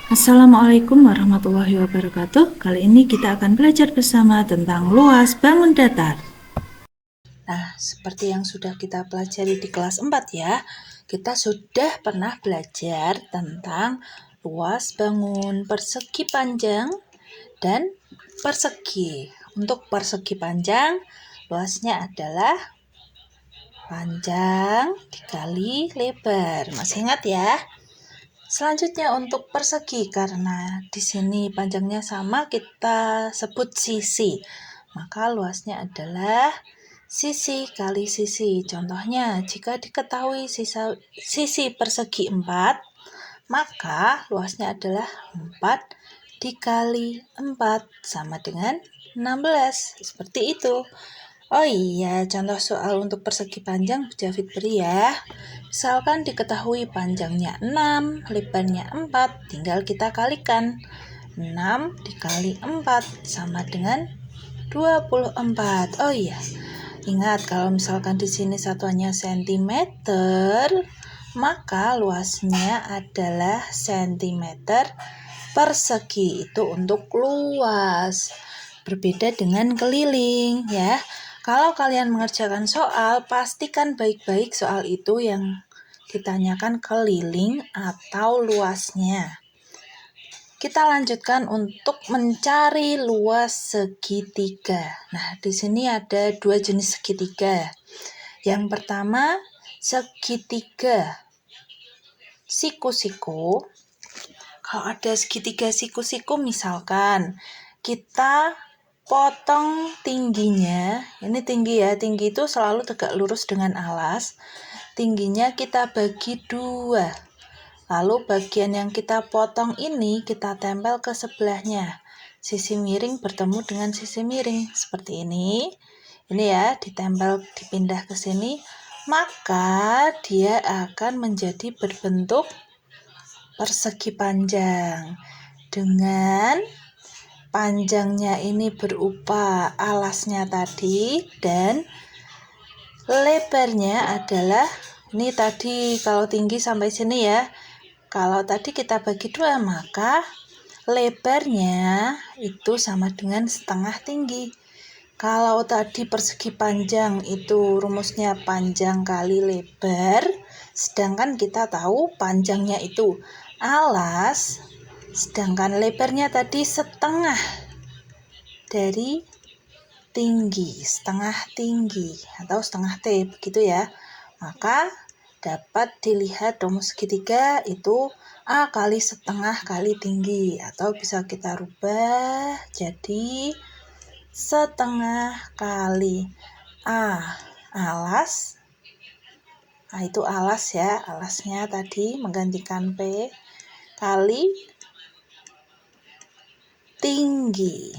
Assalamualaikum warahmatullahi wabarakatuh. Kali ini kita akan belajar bersama tentang luas bangun datar. Nah, seperti yang sudah kita pelajari di kelas 4 ya, kita sudah pernah belajar tentang luas bangun persegi panjang dan persegi. Untuk persegi panjang, luasnya adalah panjang dikali lebar. Masih ingat ya? Selanjutnya untuk persegi, karena di sini panjangnya sama, kita sebut sisi. Maka luasnya adalah sisi kali sisi. Contohnya, jika diketahui sisi persegi 4, maka luasnya adalah 4 dikali 4 sama dengan 16. Seperti itu. Oh iya, contoh soal untuk persegi panjang Bu Jafid beri ya. Misalkan diketahui panjangnya 6, lebarnya 4, tinggal kita kalikan. 6 dikali 4 sama dengan 24. Oh iya, ingat kalau misalkan di sini satuannya cm, maka luasnya adalah cm persegi. Itu untuk luas. Berbeda dengan keliling ya. Kalau kalian mengerjakan soal, pastikan baik-baik soal itu yang ditanyakan keliling atau luasnya. Kita lanjutkan untuk mencari luas segitiga. Nah, di sini ada 2 jenis segitiga. Yang pertama, segitiga siku-siku. Kalau ada segitiga siku-siku, misalkan kita potong tingginya, ini tinggi ya, tinggi itu selalu tegak lurus dengan alas. Tingginya kita bagi 2. Lalu bagian yang kita potong ini kita tempel ke sebelahnya. Sisi miring bertemu dengan sisi miring seperti ini. Ini ya, ditempel, dipindah ke sini, maka dia akan menjadi berbentuk persegi panjang. Dengan panjangnya ini berupa alasnya tadi dan lebarnya adalah ini tadi kalau tinggi sampai sini ya. Kalau tadi kita bagi 2, maka lebarnya itu sama dengan setengah tinggi. Kalau tadi persegi panjang itu rumusnya panjang kali lebar, sedangkan kita tahu panjangnya itu alas, sedangkan lebarnya tadi setengah dari tinggi, setengah tinggi atau setengah T begitu ya. Maka dapat dilihat rumus segitiga itu A kali setengah kali tinggi, atau bisa kita rubah jadi setengah kali A alas. Nah, itu alas ya, alasnya tadi menggantikan P kali tinggi.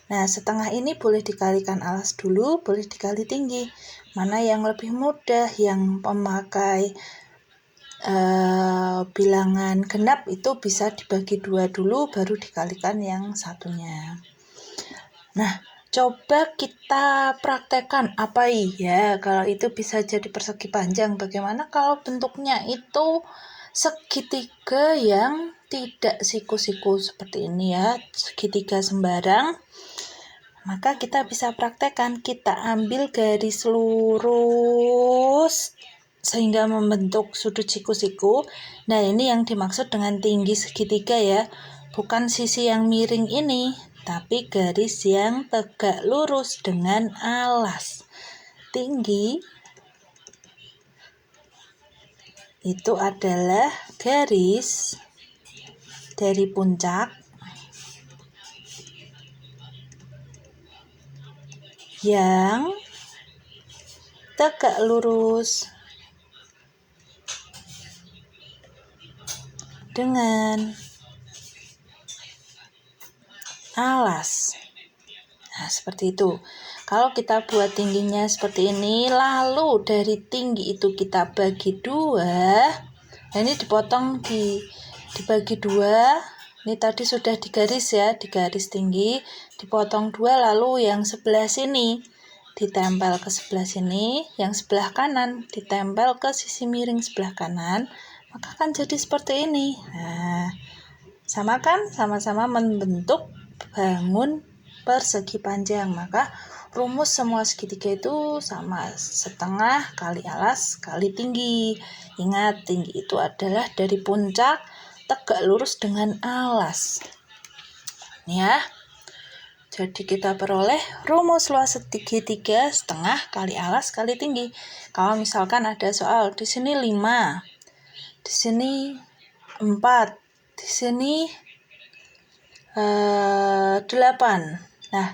Nah, setengah ini boleh dikalikan alas dulu, boleh dikali tinggi. Mana yang lebih mudah? Yang pemakai bilangan genap itu bisa dibagi 2 dulu, baru dikalikan yang satunya. Nah, coba kita praktekkan apa iya kalau itu bisa jadi persegi panjang. Bagaimana kalau bentuknya itu segitiga yang tidak siku-siku seperti ini ya, segitiga sembarang. Maka kita bisa praktekkan, kita ambil garis lurus sehingga membentuk sudut siku-siku. Nah, ini yang dimaksud dengan tinggi segitiga ya, bukan sisi yang miring ini, tapi garis yang tegak lurus dengan alas. Tinggi itu adalah garis dari puncak yang tegak lurus dengan alas. Nah, seperti itu. Kalau kita buat tingginya seperti ini, lalu dari tinggi itu kita bagi 2. Nah, ini dipotong dibagi 2. Ini tadi sudah digaris ya, digaris tinggi, dipotong 2, lalu yang sebelah sini ditempel ke sebelah sini, yang sebelah kanan ditempel ke sisi miring sebelah kanan. maka akan jadi seperti ini. Nah, sama kan? Sama-sama membentuk bangun persegi panjang. Maka rumus semua segitiga itu sama, setengah kali alas kali tinggi. Ingat, tinggi itu adalah dari puncak tegak lurus dengan alas. Ini ya. Jadi kita peroleh rumus luas segitiga setengah kali alas kali tinggi. Kalau misalkan ada soal di sini 5, di sini 4, di sini 8. Nah,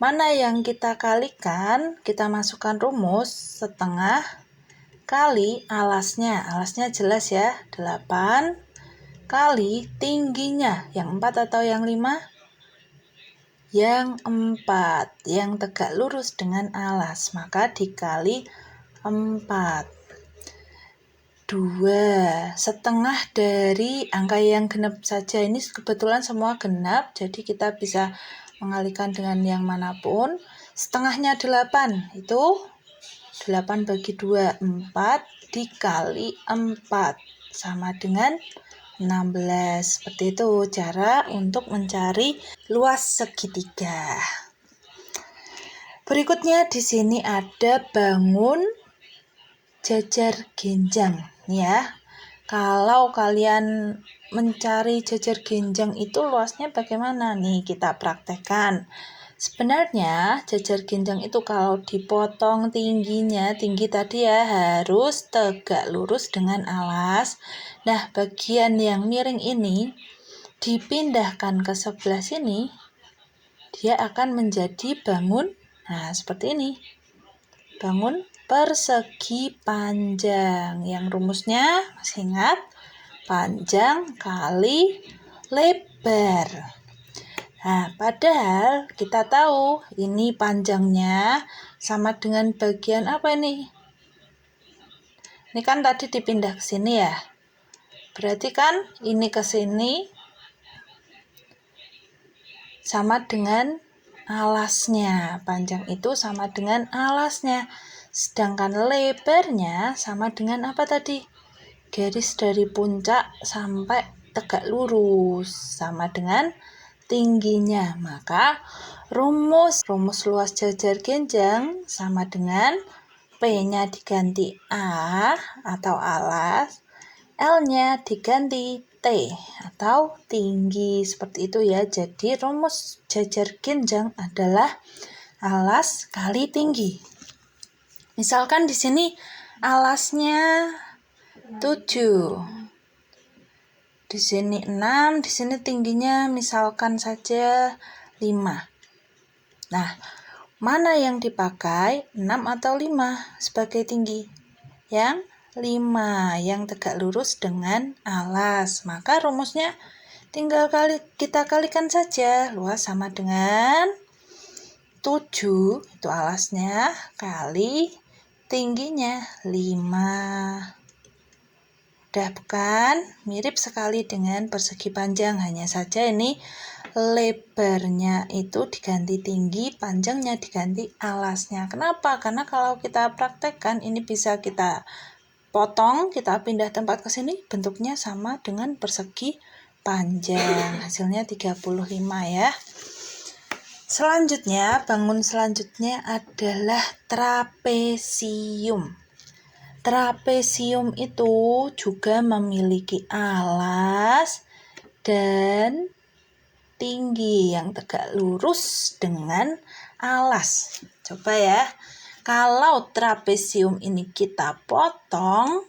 mana yang kita kalikan? Kita masukkan rumus setengah kali alasnya. Alasnya jelas ya, 8 kali tingginya. Yang 4 atau yang 5? Yang 4, yang tegak lurus dengan alas, maka dikali 4. 2, setengah dari angka yang genap saja. Ini kebetulan semua genap, jadi kita bisa mengalihkan dengan yang manapun. Setengahnya 8, itu 8 bagi 2, 4 dikali 4, sama dengan 16. Seperti itu cara untuk mencari luas segitiga. Berikutnya di sini ada bangun jajar genjang. Ya, kalau kalian mencari jajar genjang itu luasnya bagaimana? Nih, kita praktekkan. Sebenarnya jajar genjang itu kalau dipotong tingginya, tinggi tadi ya harus tegak lurus dengan alas. Nah, bagian yang miring ini dipindahkan ke sebelah sini, dia akan menjadi bangun, nah seperti ini, bangun persegi panjang, yang rumusnya masih ingat? Panjang kali lebar. Nah, padahal kita tahu ini panjangnya sama dengan bagian apa ini? Ini kan tadi dipindah ke sini ya. Berarti kan ini ke sini sama dengan alasnya. Panjang itu sama dengan alasnya. Sedangkan lebarnya sama dengan apa tadi? Garis dari puncak sampai tegak lurus sama dengan tingginya. Maka rumus luas jajar genjang sama dengan P-nya diganti A atau alas, L-nya diganti T atau tinggi. Seperti itu ya. Jadi rumus jajar genjang adalah alas kali tinggi. Misalkan di sini alasnya 7, di sini 6, di sini tingginya misalkan saja 5. Nah, mana yang dipakai, 6 atau 5 sebagai tinggi? Yang 5, yang tegak lurus dengan alas. Maka rumusnya tinggal kita kalikan saja. Luas sama dengan 7, itu alasnya, kali tingginya 5. Udah bukan? Mirip sekali dengan persegi panjang, hanya saja ini lebarnya itu diganti tinggi, panjangnya diganti alasnya. Kenapa? Karena kalau kita praktekkan ini bisa kita potong, kita pindah tempat ke sini, bentuknya sama dengan persegi panjang. Hasilnya 35 ya. Selanjutnya, bangun selanjutnya adalah trapesium. Trapesium itu juga memiliki alas dan tinggi yang tegak lurus dengan alas. Coba ya, kalau trapesium ini kita potong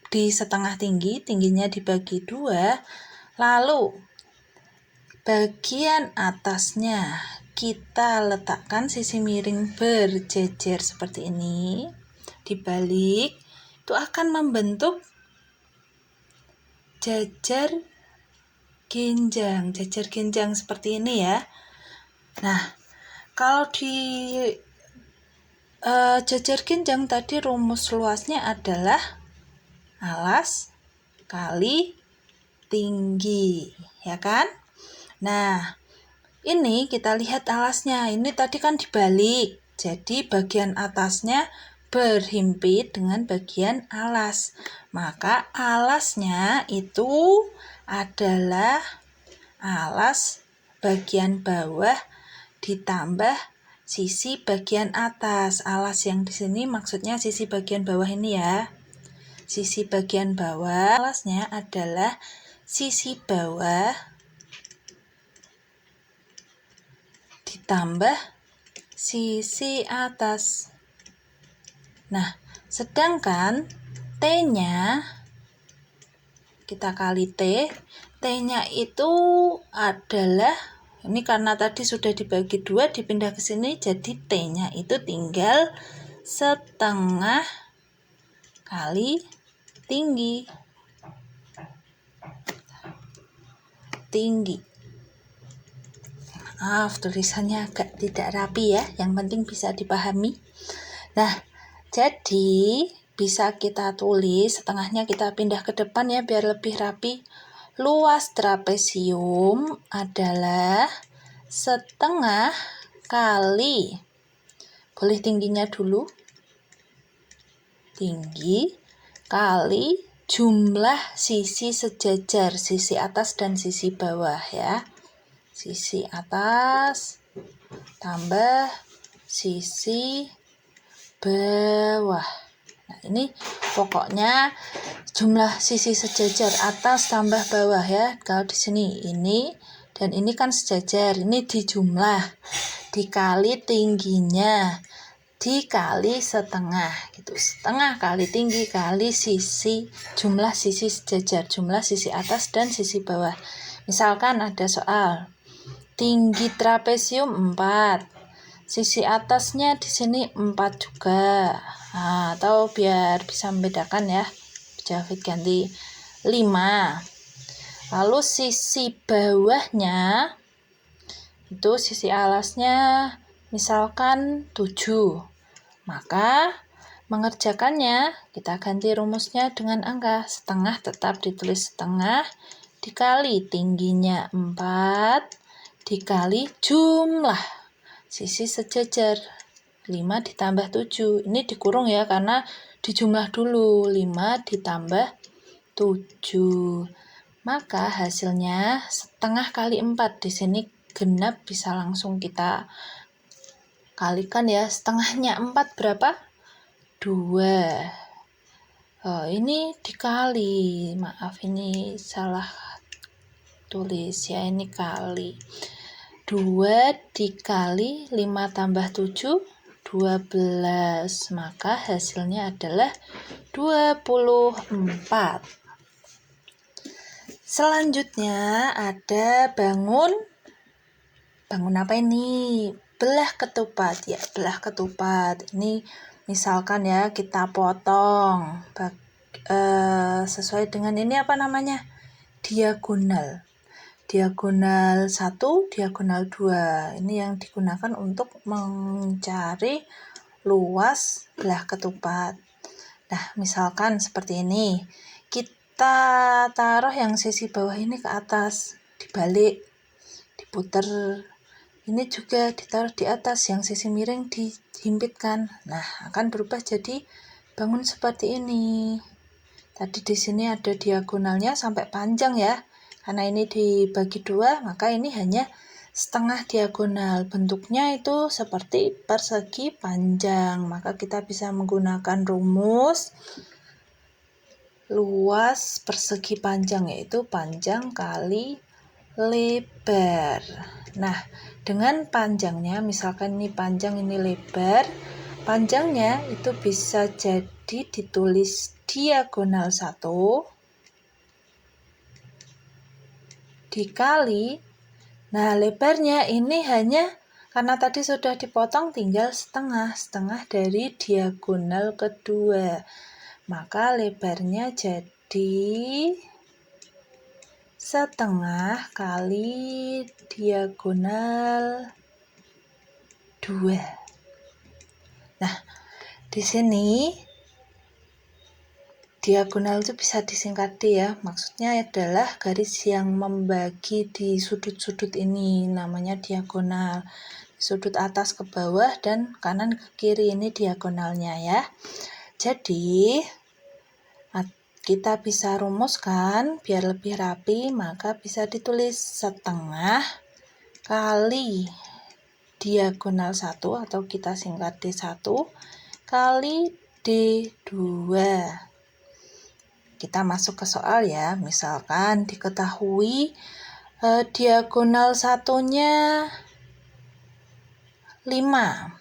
di setengah tinggi, tingginya dibagi 2, lalu bagian atasnya kita letakkan sisi miring berjejer seperti ini, dibalik, itu akan membentuk jajar genjang seperti ini ya. Nah, kalau di jajar genjang tadi rumus luasnya adalah alas kali tinggi, ya kan? Nah, ini kita lihat alasnya. Ini tadi kan dibalik. Jadi bagian atasnya berhimpit dengan bagian alas. Maka alasnya itu adalah alas bagian bawah ditambah sisi bagian atas. Alas yang di sini maksudnya sisi bagian bawah ini ya. Sisi bagian bawah, alasnya adalah sisi bawah ditambah sisi atas. Nah, sedangkan T-nya kita kali T, T-nya itu adalah, ini karena tadi sudah dibagi 2 dipindah ke sini, jadi T-nya itu tinggal setengah kali tinggi. Maaf, tulisannya agak tidak rapi ya, yang penting bisa dipahami. Nah, jadi bisa kita tulis, setengahnya kita pindah ke depan ya biar lebih rapi. Luas trapesium adalah setengah kali, boleh tingginya dulu, tinggi kali jumlah sisi sejajar, sisi atas dan sisi bawah ya. Sisi atas tambah sisi bawah. Nah, ini pokoknya jumlah sisi sejajar atas tambah bawah ya. Kalau di sini ini dan ini kan sejajar, ini dijumlah dikali tingginya dikali setengah gitu. Setengah kali tinggi kali sisi, jumlah sisi sejajar, jumlah sisi atas dan sisi bawah. Misalkan ada soal tinggi trapesium 4, sisi atasnya di sini 4 juga. Nah, atau biar bisa membedakan ya, Javid ganti 5. Lalu sisi bawahnya itu sisi alasnya misalkan 7. Maka mengerjakannya kita ganti rumusnya dengan angka setengah, tetap ditulis setengah dikali tingginya 4 dikali jumlah sisi sejajar 5 ditambah 7. Ini dikurung ya karena dijumlah dulu, 5 ditambah 7. Maka hasilnya setengah kali 4. Di sini genap bisa langsung kita kalikan ya. Setengahnya 4 berapa? 2. Oh, ini dikali. Maaf, ini salah tulis ya, ini kali. 2 dikali 5 tambah 7, 12. Maka hasilnya adalah 24. Selanjutnya ada bangun apa ini? Belah ketupat ya, belah ketupat. Ini misalkan ya kita potong sesuai dengan ini apa namanya? Diagonal. Diagonal 1, diagonal 2. Ini yang digunakan untuk mencari luas belah ketupat. Nah, misalkan seperti ini. Kita taruh yang sisi bawah ini ke atas, dibalik, diputer. Ini juga ditaruh di atas, yang sisi miring dihimpitkan. Nah, akan berubah jadi bangun seperti ini. Tadi di sini ada diagonalnya sampai panjang ya. Karena ini dibagi 2, maka ini hanya setengah diagonal. Bentuknya itu seperti persegi panjang. Maka kita bisa menggunakan rumus luas persegi panjang, yaitu panjang kali lebar. Nah, dengan panjangnya, misalkan ini panjang, ini lebar, panjangnya itu bisa jadi ditulis diagonal 1 dikali, nah lebarnya ini hanya karena tadi sudah dipotong tinggal setengah dari diagonal kedua, maka lebarnya jadi setengah kali diagonal 2. Nah, di sini diagonal itu bisa disingkat D ya. Maksudnya adalah garis yang membagi di sudut-sudut ini namanya diagonal. sudut atas ke bawah dan kanan ke kiri, ini diagonalnya ya. Jadi kita bisa rumuskan biar lebih rapi, maka bisa ditulis setengah kali diagonal 1 atau kita singkat D1 kali D2. Kita masuk ke soal ya. Misalkan diketahui diagonal satunya 5.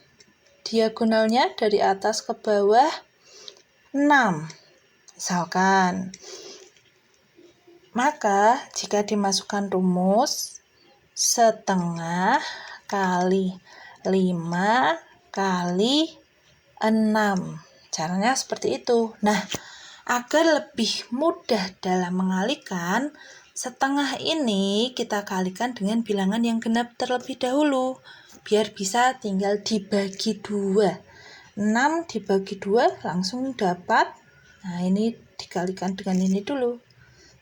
Diagonalnya dari atas ke bawah 6. Misalkan. Maka jika dimasukkan rumus setengah kali 5 kali 6. Caranya seperti itu. Nah, agar lebih mudah dalam mengalihkan, setengah ini kita kalikan dengan bilangan yang genap terlebih dahulu, biar bisa tinggal dibagi 2. 6 dibagi 2 langsung dapat. Nah, ini dikalikan dengan ini dulu.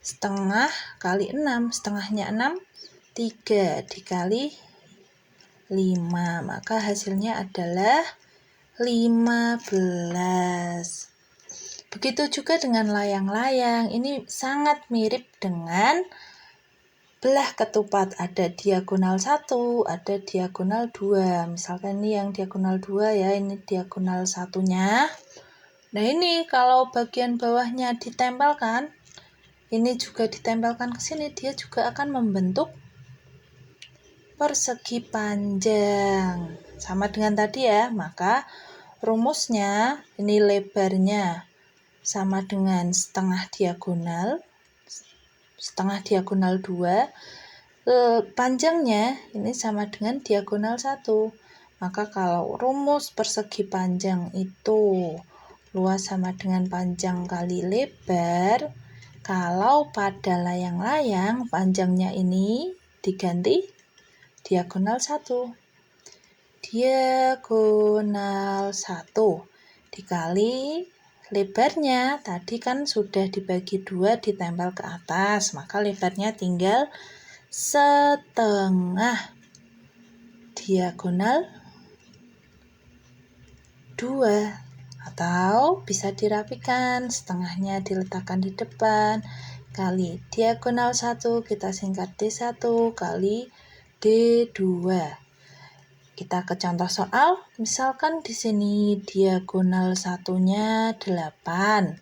Setengah kali 6, setengahnya 6, 3 dikali 5, maka hasilnya adalah 15. Begitu juga dengan layang-layang, ini sangat mirip dengan belah ketupat, ada diagonal 1, ada diagonal 2. Misalkan ini yang diagonal 2 ya, ini diagonal satunya. Nah, ini kalau bagian bawahnya ditempelkan, ini juga ditempelkan ke sini, dia juga akan membentuk persegi panjang. Sama dengan tadi ya, maka rumusnya ini lebarnya sama dengan setengah diagonal 2, panjangnya ini sama dengan diagonal 1. Maka kalau rumus persegi panjang itu luas sama dengan panjang kali lebar, kalau pada layang-layang panjangnya ini diganti diagonal 1. Diagonal 1 dikali lebarnya, tadi kan sudah dibagi 2 ditempel ke atas, maka lebarnya tinggal setengah diagonal 2, atau bisa dirapikan, setengahnya diletakkan di depan, kali diagonal 1, kita singkat D1 kali D2. Kita ke contoh soal, misalkan di sini diagonal satunya 8,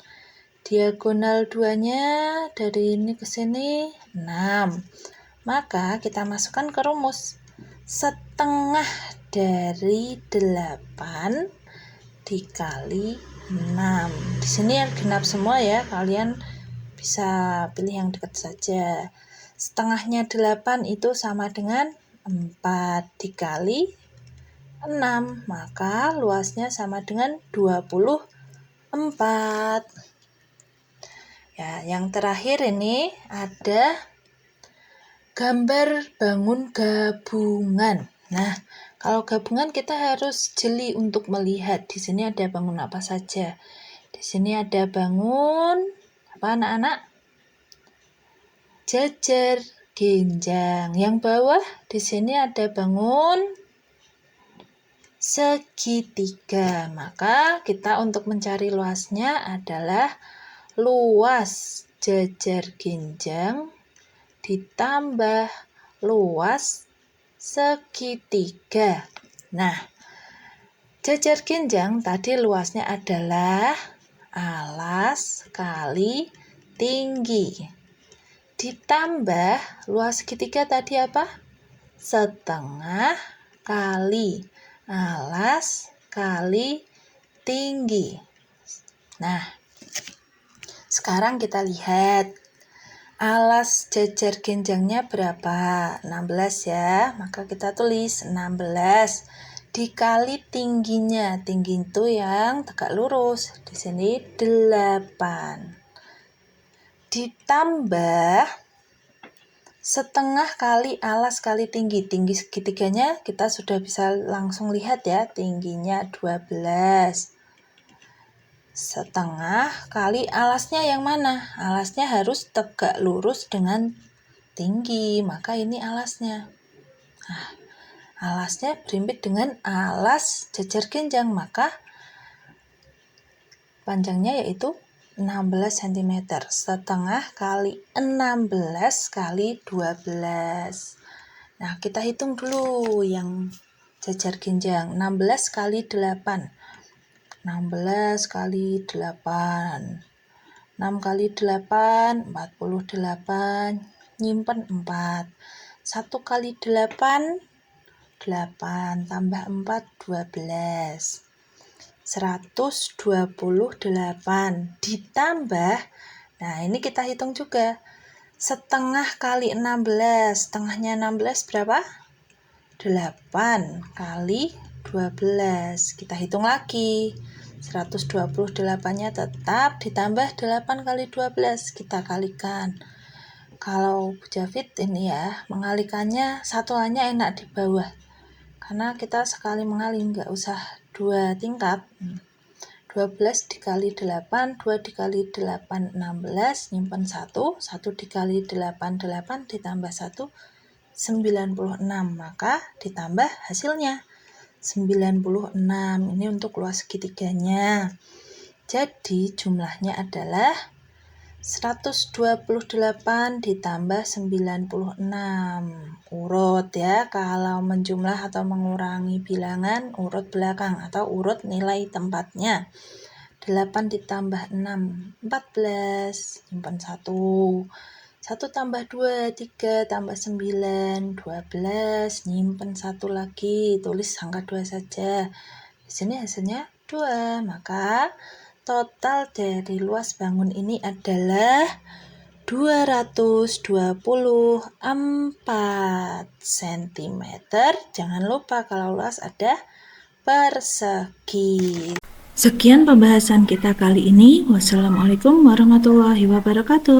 diagonal 2-nya dari ini ke sini 6. Maka kita masukkan ke rumus setengah dari 8 dikali 6. Di sini yang genap semua ya, kalian bisa pilih yang dekat saja. Setengahnya 8 itu sama dengan 4 dikali 6, maka luasnya sama dengan 24. Ya, yang terakhir ini ada gambar bangun gabungan. Nah, kalau gabungan kita harus jeli untuk melihat di sini ada bangun apa saja. Di sini ada bangun apa anak-anak? Jajar genjang. Yang bawah di sini ada bangun segitiga. Maka kita untuk mencari luasnya adalah luas jajar genjang ditambah luas segitiga. Nah, jajar genjang tadi luasnya adalah alas kali tinggi. Ditambah luas segitiga tadi apa? Setengah kali alas kali tinggi. Nah, sekarang kita lihat alas jajar genjangnya berapa? 16 ya. Maka kita tulis 16 dikali tingginya. Tinggi itu yang tegak lurus. Di sini 8. Ditambah setengah kali alas kali tinggi. Tinggi segitiganya kita sudah bisa langsung lihat ya, tingginya 12. Setengah kali alasnya yang mana? Alasnya harus tegak lurus dengan tinggi, maka ini alasnya. Nah, alasnya berimpit dengan alas jejer genjang, maka panjangnya yaitu 16 cm, setengah kali 16 kali 12. Nah, kita hitung dulu yang jejer genjang. 16 kali 8. 16 kali 8. 6 kali 8, 48. Nyimpen 4. 1 kali 8, 8. Tambah 4, 12. 128 ditambah, nah ini kita hitung juga, setengah kali 16, setengahnya 16 berapa? 8 kali 12, kita hitung lagi, 128-nya tetap ditambah 8 kali 12, kita kalikan. Kalau Bu Jafid ini ya, mengalikannya satuannya enak di bawah, karena kita sekali mengali nggak usah 2 tingkat. 12 dikali 8, 2 dikali 8, 16, nyimpen 1, 1 dikali 8, 8 ditambah 1, 96, maka ditambah hasilnya 96. Ini untuk luas segitiganya. Jadi jumlahnya adalah 128 ditambah 96. Urut ya, kalau menjumlah atau mengurangi bilangan urut belakang atau urut nilai tempatnya. 8 ditambah 6, 14, simpan 1. 1 tambah 2, 3 tambah 9, 12, nyimpen 1 lagi, tulis angka 2 saja. Di sini hasilnya 2, maka total dari luas bangun ini adalah 224 cm. Jangan lupa kalau luas ada persegi. Sekian pembahasan kita kali ini. Wassalamualaikum warahmatullahi wabarakatuh.